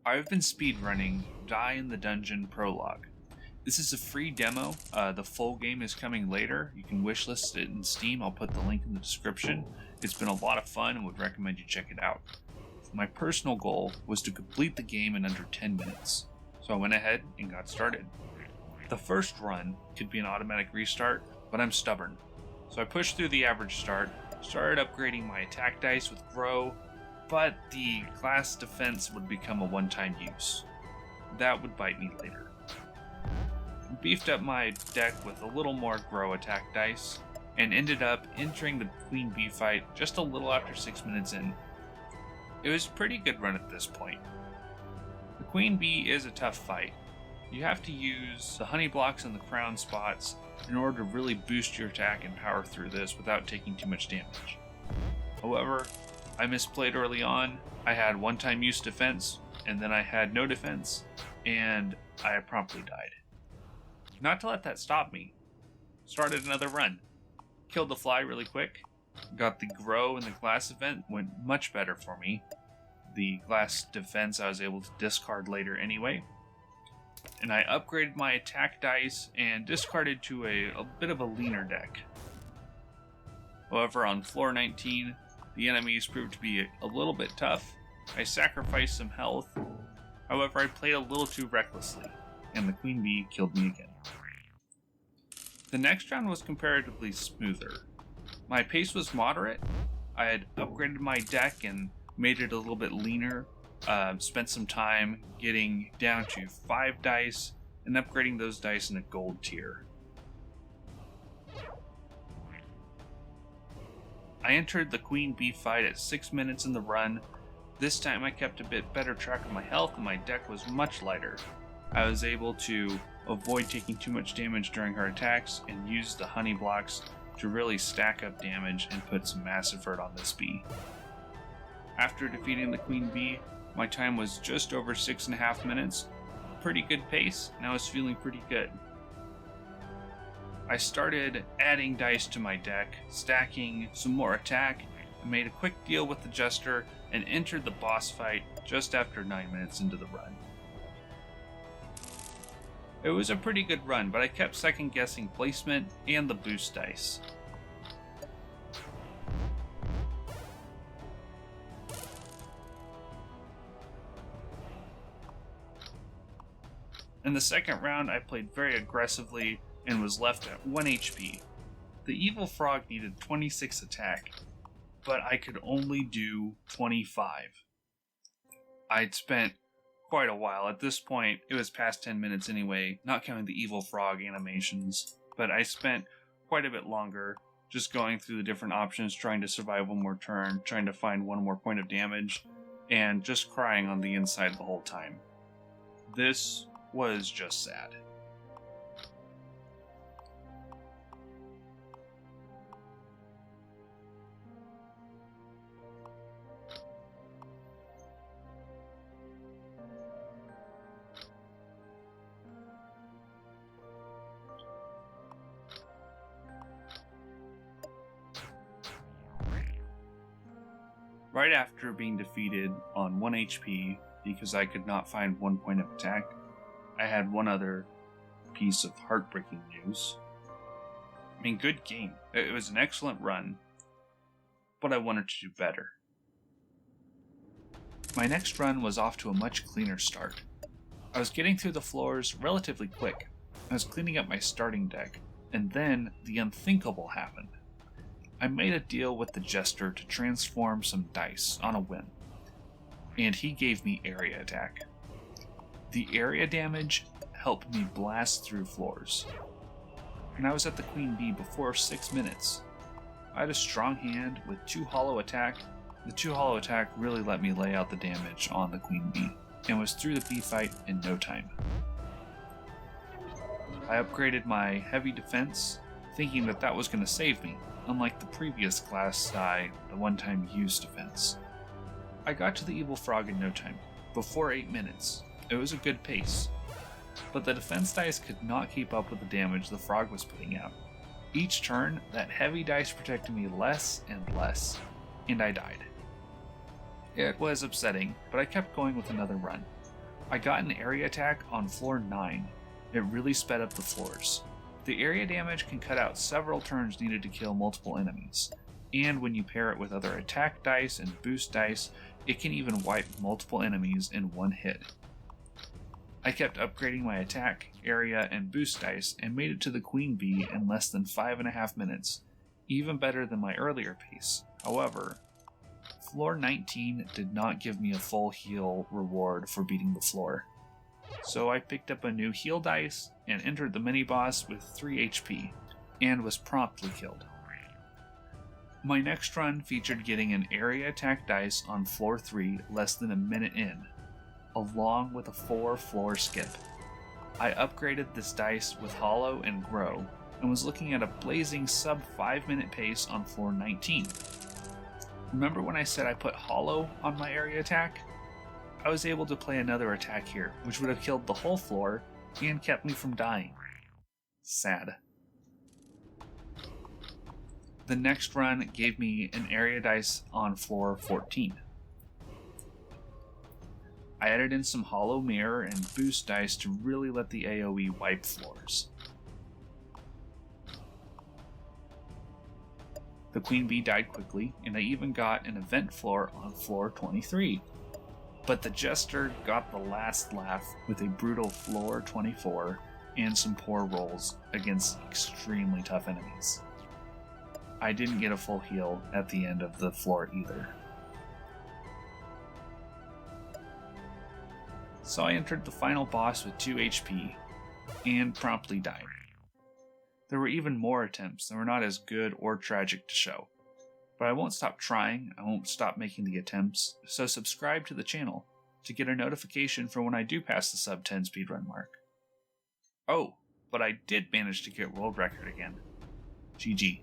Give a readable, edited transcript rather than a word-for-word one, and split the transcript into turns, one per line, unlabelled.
I've been speedrunning Die in the Dungeon Prologue. This is a free demo. The full game is coming later. You can wishlist it in Steam. I'll put the link in the description. It's been a lot of fun and would recommend you check it out. My personal goal was to complete the game in under 10 minutes, so I went ahead and got started. The first run could be an automatic restart, but I'm stubborn. So I pushed through the average start, started upgrading my attack dice with Grow, but the class defense would become a one-time use. That would bite me later. Beefed up my deck with a little more Grow attack dice, and ended up entering the Queen Bee fight just a little after 6 minutes in. It was a pretty good run at this point. The Queen Bee is a tough fight. You have to use the honey blocks and the crown spots in order to really boost your attack and power through this without taking too much damage. However, I misplayed early on. I had one-time use defense, and then I had no defense, and I promptly died. Not to let that stop me. Started another run. Killed the fly really quick. Got the Grow in the glass event, went much better for me. The glass defense I was able to discard later anyway. And I upgraded my attack dice and discarded to a bit of a leaner deck. However, on floor 19, the enemies proved to be a little bit tough. I sacrificed some health. However, I played a little too recklessly, and the Queen Bee killed me again. The next round was comparatively smoother. My pace was moderate. I had upgraded my deck and made it a little bit leaner. Spent some time getting down to 5 dice and upgrading those dice in a gold tier. I entered the Queen Bee fight at 6 minutes in the run. This time I kept a bit better track of my health and my deck was much lighter. I was able to avoid taking too much damage during her attacks and use the honey blocks to really stack up damage and put some massive hurt on this bee. After defeating the Queen Bee, my time was just over 6.5 minutes. Pretty good pace, and I was feeling pretty good. I started adding dice to my deck, stacking some more attack, and made a quick deal with the Jester and entered the boss fight just after 9 minutes into the run. It was a pretty good run, but I kept second guessing placement and the boost dice. In the second round, I played very aggressively and was left at 1 HP. The Evil Frog needed 26 attack, but I could only do 25. I'd spent quite a while. At this point, it was past 10 minutes anyway, not counting the Evil Frog animations, but I spent quite a bit longer just going through the different options, trying to survive one more turn, trying to find one more point of damage, and just crying on the inside the whole time. This was just sad. Right after being defeated on 1 HP because I could not find 1 point of attack, I had one other piece of heartbreaking news. I mean, good game. It was an excellent run, but I wanted to do better. My next run was off to a much cleaner start. I was getting through the floors relatively quick. I was cleaning up my starting deck, and then the unthinkable happened. I made a deal with the Jester to transform some dice on a whim, and he gave me area attack. The area damage helped me blast through floors, and I was at the Queen Bee before 6 minutes. I had a strong hand with 2 hollow attack. The 2 hollow attack really let me lay out the damage on the Queen Bee, and was through the bee fight in no time. I upgraded my heavy defense, thinking that was going to save me, unlike the previous class die, the one-time use defense. I got to the Evil Frog in no time, before 8 minutes. It was a good pace, but the defense dice could not keep up with the damage the frog was putting out. Each turn, that heavy dice protected me less and less, and I died. It was upsetting, but I kept going with another run. I got an area attack on floor 9. It really sped up the floors. The area damage can cut out several turns needed to kill multiple enemies, and when you pair it with other attack dice and boost dice, it can even wipe multiple enemies in one hit. I kept upgrading my attack, area, and boost dice and made it to the Queen Bee in less than 5.5 minutes, even better than my earlier pace. However, floor 19 did not give me a full heal reward for beating the floor. So I picked up a new heal dice and entered the mini-boss with 3 HP, and was promptly killed. My next run featured getting an area attack dice on floor 3 less than a minute in, along with a 4-floor skip. I upgraded this dice with Hollow and Grow, and was looking at a blazing sub 5-minute pace on floor 19. Remember when I said I put Hollow on my area attack? I was able to play another attack here, which would have killed the whole floor and kept me from dying. Sad. The next run gave me an area dice on floor 14. I added in some Hollow Mirror and boost dice to really let the AoE wipe floors. The Queen Bee died quickly, and I even got an event floor on floor 23. But the Jester got the last laugh with a brutal floor 24 and some poor rolls against extremely tough enemies. I didn't get a full heal at the end of the floor either. So I entered the final boss with 2 HP and promptly died. There were even more attempts that were not as good or tragic to show. But I won't stop trying, I won't stop making the attempts, so subscribe to the channel to get a notification for when I do pass the sub 10 speedrun mark. Oh, but I did manage to get world record again. GG.